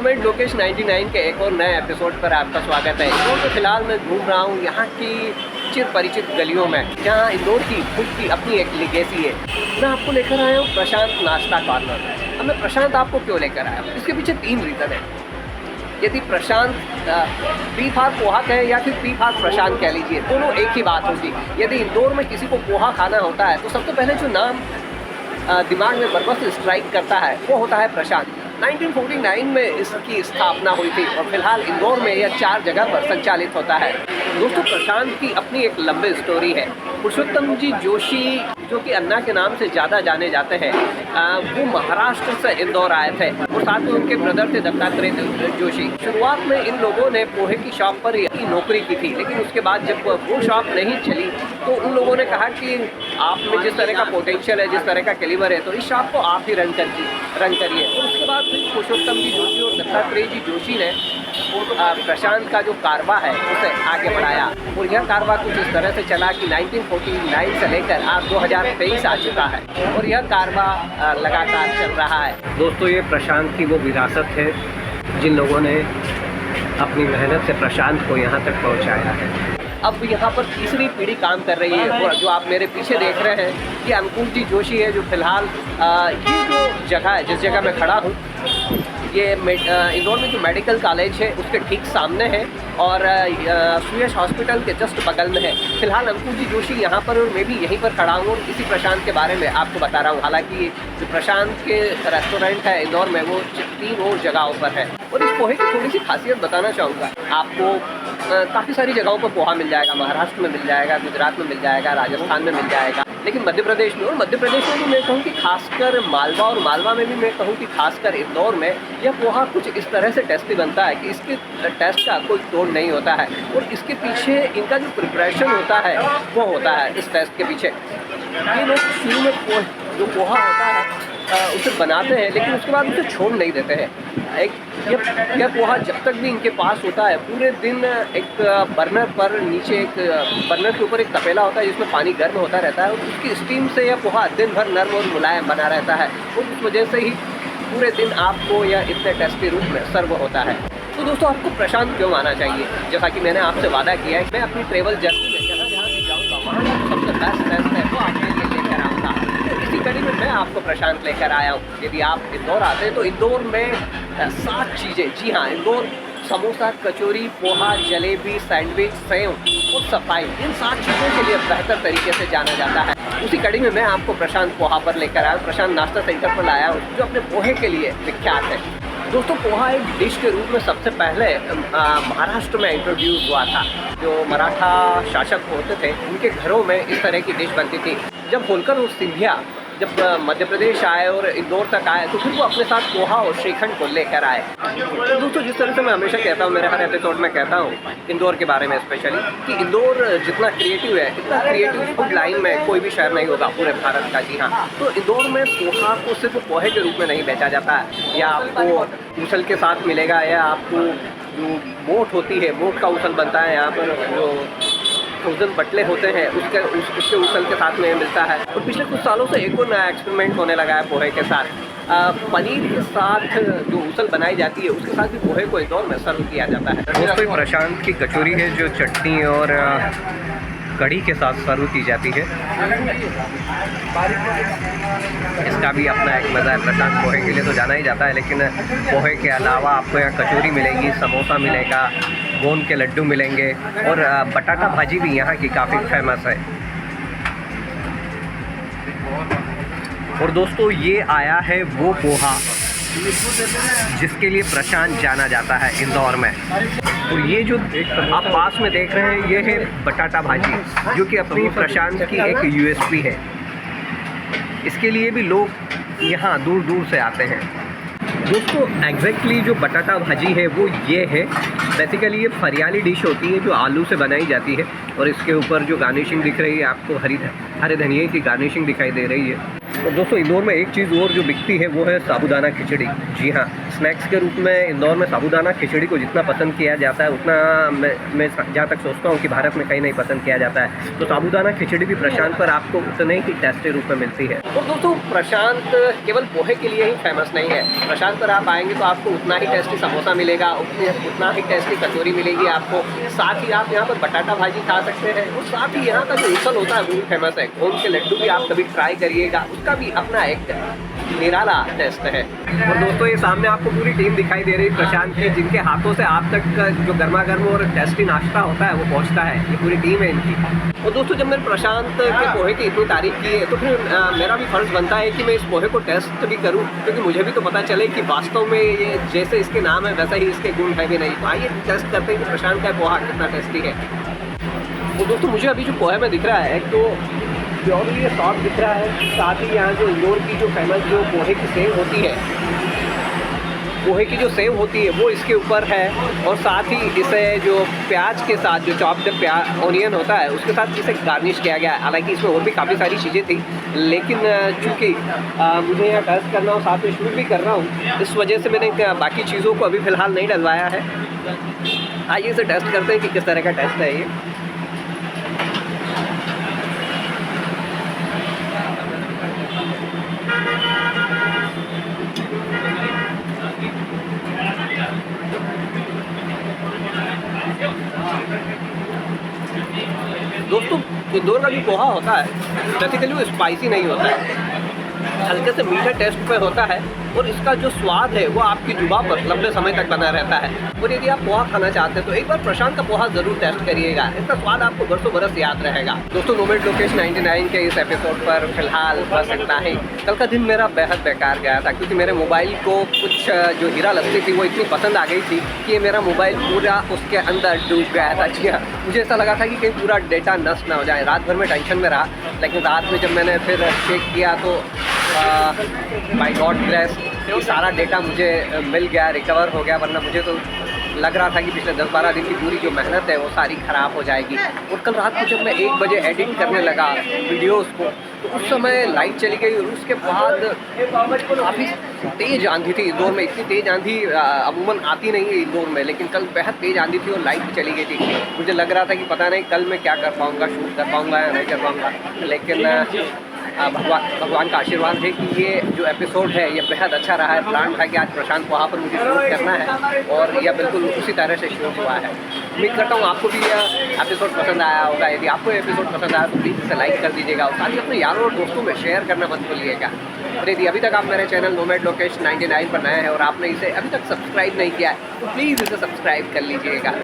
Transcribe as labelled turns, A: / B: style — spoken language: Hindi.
A: मोमेंट लोकेश 99 के एक और नए एपिसोड पर आपका स्वागत है। इंदौर में फिलहाल मैं घूम रहा हूँ यहाँ की चिर परिचित गलियों में, जहाँ इंदौर की खुद की अपनी एक लेगेसी है। मैं आपको लेकर आया हूँ प्रशांत नाश्ता कॉर्नर। अब मैं प्रशांत आपको क्यों लेकर आया हूँ, इसके पीछे 3 रीज़न है। यदि प्रशांत पी फार पोहा कहें या फिर पी फार प्रशांत कह लीजिए, दोनों एक ही बात होगी। यदि इंदौर में किसी को पोहा खाना होता है तो सबसे पहले जो नाम दिमाग में बरबस स्ट्राइक करता है वो होता है प्रशांत। 1949 में इसकी स्थापना हुई थी और फिलहाल इंदौर में यह 4 जगह पर संचालित होता है। दोस्तों, प्रशांत की अपनी एक लंबी स्टोरी है। पुरुषोत्तम जी जोशी, जो कि अन्ना के नाम से ज़्यादा जाने जाते हैं, वो महाराष्ट्र से इंदौर आए थे और साथ में उनके ब्रदर थे दत्तात्रेय जोशी। शुरुआत में इन लोगों ने पोहे की शॉप पर ही नौकरी की थी, लेकिन उसके बाद जब वो शॉप नहीं चली तो उन लोगों ने कहा कि आप में जिस तरह का पोटेंशियल है, जिस तरह का कैलिबर है, तो इस शॉप को आप ही रन करिए। और उसके बाद फिर पुरुषोत्तम जी जोशी और दत्तात्रेय जी जोशी ने प्रशांत का जो कारवा है उसे आगे बढ़ाया और यह कारवा कुछ इस तरह से चला कि 1949 से लेकर आज 2023 आ चुका है और यह कारवा लगातार चल रहा है। दोस्तों, ये प्रशांत की वो विरासत है जिन लोगों ने अपनी मेहनत से प्रशांत को यहाँ तक पहुँचाया है। अब यहाँ पर तीसरी पीढ़ी काम कर रही है और जो आप मेरे पीछे देख रहे हैं, ये अंकुर जी जोशी है, जो फिलहाल ये जो जगह है, जिस जगह मैं खड़ा हूँ, ये इंदौर में जो मेडिकल कॉलेज है उसके ठीक सामने है और सुयश हॉस्पिटल के जस्ट बगल में है। फिलहाल अंकुर जी जोशी यहाँ पर और मैं भी यहीं पर खड़ा हूँ और इसी प्रशांत के बारे में आपको बता रहा हूँ। हालांकि जो प्रशांत के रेस्टोरेंट है इंदौर में, वो 3 और जगहों पर है। और इस पोहे की थोड़ी सी खासियत बताना चाहूँगा आपको। काफ़ी सारी जगहों पर पोहा मिल जाएगा, महाराष्ट्र में मिल जाएगा, गुजरात में मिल जाएगा, राजस्थान में मिल जाएगा, लेकिन मध्य प्रदेश में भी मैं कहूँ कि खासकर मालवा, और मालवा में भी मैं कहूँ कि खासकर इंदौर में यह पोहा कुछ इस तरह से टेस्टी बनता है कि इसके टेस्ट का कोई तोड़ नहीं होता है। और इसके पीछे इनका जो प्रिपरेशन होता है वो होता है इस टेस्ट के पीछे। ये लोग शुरू में जो पोहा होता है उसे बनाते हैं, लेकिन उसके बाद उसे छोड़ नहीं देते हैं। यह पोहा जब तक भी इनके पास होता है, पूरे दिन एक बर्नर पर नीचे एक बर्नर के ऊपर एक तपेला होता है जिसमें पानी गर्म होता रहता है और उसकी स्टीम से यह पोहा दिन भर नर्म और मुलायम बना रहता है और उस वजह से ही पूरे दिन आपको यह इतने टेस्टी रूप में सर्व होता है। तो दोस्तों, आपको प्रशांत क्यों आना चाहिए? जैसा कि मैंने आपसे वादा किया है, मैं अपनी ट्रेवल जर्नी में जहाँ जहाँ भी जाऊँगा वहाँ सबसे बेस्ट है वो आपके लिए लेकर आऊँगा। तो इसी कड़ी में मैं आपको प्रशांत लेकर आया हूँ। यदि आप इंदौर आते हैं तो इंदौर में 7 चीज़ें, जी हाँ, इंदौर समोसा, कचौरी, पोहा, जलेबी, सैंडविच, सेव और सफाई, इन 7 चीज़ों के लिए बेहतर तरीके से जाना जाता है। उसी कड़ी में मैं आपको प्रशांत पोहा पर लेकर आया हूँ, प्रशांत नाश्ता सेंटर पर लाया हूँ, जो अपने पोहे के लिए विख्यात है। दोस्तों, पोहा एक डिश के रूप में सबसे पहले महाराष्ट्र में इंट्रोड्यूस हुआ था। जो मराठा शासक होते थे उनके घरों में इस तरह की डिश बनती थी। जब होलकर और सिंधिया जब मध्य प्रदेश आए और इंदौर तक आए तो फिर वो अपने साथ पोहा और श्रीखंड को लेकर आए। दोस्तों, जिस तरह से मैं हमेशा कहता हूँ, मेरे हर एपिसोड में कहता हूँ इंदौर के बारे में स्पेशली, कि इंदौर जितना क्रिएटिव है, इतना क्रिएटिव फूड लाइन में कोई भी शहर नहीं होगा पूरे भारत का। जी हाँ, तो इंदौर में पोहा को सिर्फ पोहे के रूप में नहीं बेचा जाता है, या आपको उसल के साथ मिलेगा, या आपको जो मोट होती है, मोट का उसल बनता है यहाँ पर, जो फ्रोजन बटले होते हैं उसके उसल के साथ में मिलता है। और पिछले कुछ सालों से एक और नया एक्सपेरिमेंट होने लगा है पोहे के साथ। पनीर के साथ जो उसल बनाई जाती है उसके साथ भी पोहे को इंदौर में सर्व किया जाता है। दोस्तों, प्रशांत की कचौरी है जो चटनी और कढ़ी के साथ सर्व की जाती है। इसका भी अपना एक मज़ा है। प्रशांत पोहे के लिए तो जाना ही जाता है, लेकिन पोहे के अलावा आपको यहाँ कचौरी मिलेगी, समोसा मिलेगा, गोंद के लड्डू मिलेंगे और बटाटा भाजी भी यहाँ की काफ़ी फेमस है। और दोस्तों, ये आया है वो पोहा जिसके लिए प्रशांत जाना जाता है इंदौर में। और ये जो आप पास में देख रहे हैं, ये है बटाटा भाजी, जो कि अपनी प्रशांत की एक यूएसपी है। इसके लिए भी लोग यहाँ दूर दूर से आते हैं। दोस्तों, एग्जैक्टली जो बटाटा भाजी है वो ये है। बेसिकली ये फरियाली डिश होती है जो आलू से बनाई जाती है और इसके ऊपर जो गार्निशिंग दिख रही है आपको, हरे धनिए की गार्निशिंग दिखाई दे रही है। और दोस्तों, इंदौर में एक चीज़ और जो बिकती है वो है साबूदाना खिचड़ी। जी हाँ, स्नैक्स के रूप में इंदौर में साबूदाना खिचड़ी को जितना पसंद किया जाता है उतना मैं जहाँ तक सोचता हूँ कि भारत में कहीं नहीं पसंद किया जाता है। तो साबूदाना खिचड़ी भी प्रशांत पर आपको उतने ही टेस्टी रूप में मिलती है। और दोस्तों प्रशांत केवल पोहे के लिए ही फेमस नहीं है। प्रशांत पर आप आएंगे तो आपको उतना ही टेस्टी समोसा मिलेगा, उतना ही टेस्टी कचौरी मिलेगी आपको। साथ ही आप यहाँ पर बटाटा भाजी खा सकते हैं और साथ ही यहाँ का जो उसल होता है वो भी फेमस है। गोंद के लड्डू भी आप कभी ट्राई करिएगा, उसका भी अपना एक निराला टेस्ट है। और दोस्तों ये सामने आपको पूरी टीम दिखाई दे रही है प्रशांत की, जिनके हाथों से आप तक जो गर्मा गर्म और टेस्टी नाश्ता होता है वो पहुंचता है। ये पूरी टीम है इनकी। और दोस्तों जब मैंने प्रशांत के पोहे की इतनी तारीफ की है तो फिर मेरा भी फर्ज बनता है कि मैं इस पोहे को टेस्ट भी करूं, क्योंकि मुझे भी तो पता चले कि वास्तव में ये जैसे इसके नाम है वैसा ही इसके गुण है भी नहीं। तो आइए टेस्ट करते हैं कि प्रशांत का पोहा कितना टेस्टी है। तो दोस्तों मुझे अभी जो पोहे में दिख रहा है तो प्योरली ये सॉफ्ट दिख रहा है। साथ ही यहाँ जो इंदौर की जो फेमस जो पोहे की सेव होती है, पोहे की जो सेव होती है वो इसके ऊपर है। और साथ ही इसे जो प्याज के साथ जो चॉप्ड ऑनियन होता है उसके साथ इसे गार्निश किया गया है। हालांकि इसमें और भी काफ़ी सारी चीज़ें थी, लेकिन चूँकि मुझे यहाँ टेस्ट करना हो, साथ में शूट भी कर रहा हूँ, इस वजह से मैंने बाकी चीज़ों को अभी फ़िलहाल नहीं डलवाया है। आइए इसे टेस्ट करते हैं कि किस तरह का टेस्ट है ये। दोस्तों इंदौर का जो पोहा होता है बेसिकली वो स्पाइसी नहीं होता है, हल्के से मीठे टेस्ट पे होता है और इसका जो स्वाद है वो आपकी जुबां पर लंबे समय तक बना रहता है। और यदि आप पोहा खाना चाहते हैं तो एक बार प्रशांत का पोहा ज़रूर टेस्ट करिएगा, इसका स्वाद आपको बरसों बरस याद रहेगा। दोस्तों नोमैड लोकेश 99 के इस एपिसोड पर फिलहाल बस इतना ही। कल का दिन मेरा बेहद बेकार गया था, क्योंकि मेरे मोबाइल को कुछ जो हीरा लस्सी थी वो इतनी पसंद आ गई थी कि ये मेरा मोबाइल पूरा उसके अंदर डूब गया था। जी हाँ, मुझे ऐसा लगा था कि कहीं पूरा डेटा नष्ट ना हो जाए। रात भर में टेंशन में रहा, लेकिन रात में जब मैंने फिर चेक किया तो बाय गॉड ग्रेस सारा डेटा मुझे मिल गया, रिकवर हो गया। वरना मुझे तो लग रहा था कि पिछले 10-12 दिन की पूरी जो मेहनत है वो सारी ख़राब हो जाएगी। और कल रात को जब मैं 1 बजे एडिट करने लगा वीडियोस को तो उस समय लाइट चली गई और उसके बाद काफ़ी तेज़ आंधी थी इंदौर में। इतनी तेज़ आंधी अमूमन आती नहीं है इंदौर में, लेकिन कल बेहद तेज़ आंधी थी और लाइट भी चली गई थी। मुझे लग रहा था कि पता नहीं कल मैं क्या कर पाऊँगा, शूट कर पाऊँगा या नहीं कर पाऊँगा। लेकिन भगवान का आशीर्वाद है कि ये जो एपिसोड है ये बेहद अच्छा रहा है। प्लान था कि आज प्रशांत वहाँ पर मुझे शूट करना है और यह बिल्कुल उसी तरह से शूट हुआ है। उम्मीद करता हूँ आपको भी यह एपिसोड पसंद आया होगा। यदि आपको ये एपिसोड पसंद आया तो प्लीज़ इसे लाइक कर दीजिएगा और साथ ही अपने यारों और दोस्तों में शेयर करना मत भूलिएगा। और यदि अभी तक आप मेरे चैनल नोमैड लोकेश 99 पर नए हैं और आपने इसे अभी तक सब्सक्राइब नहीं किया है तो प्लीज़ इसे सब्सक्राइब कर लीजिएगा।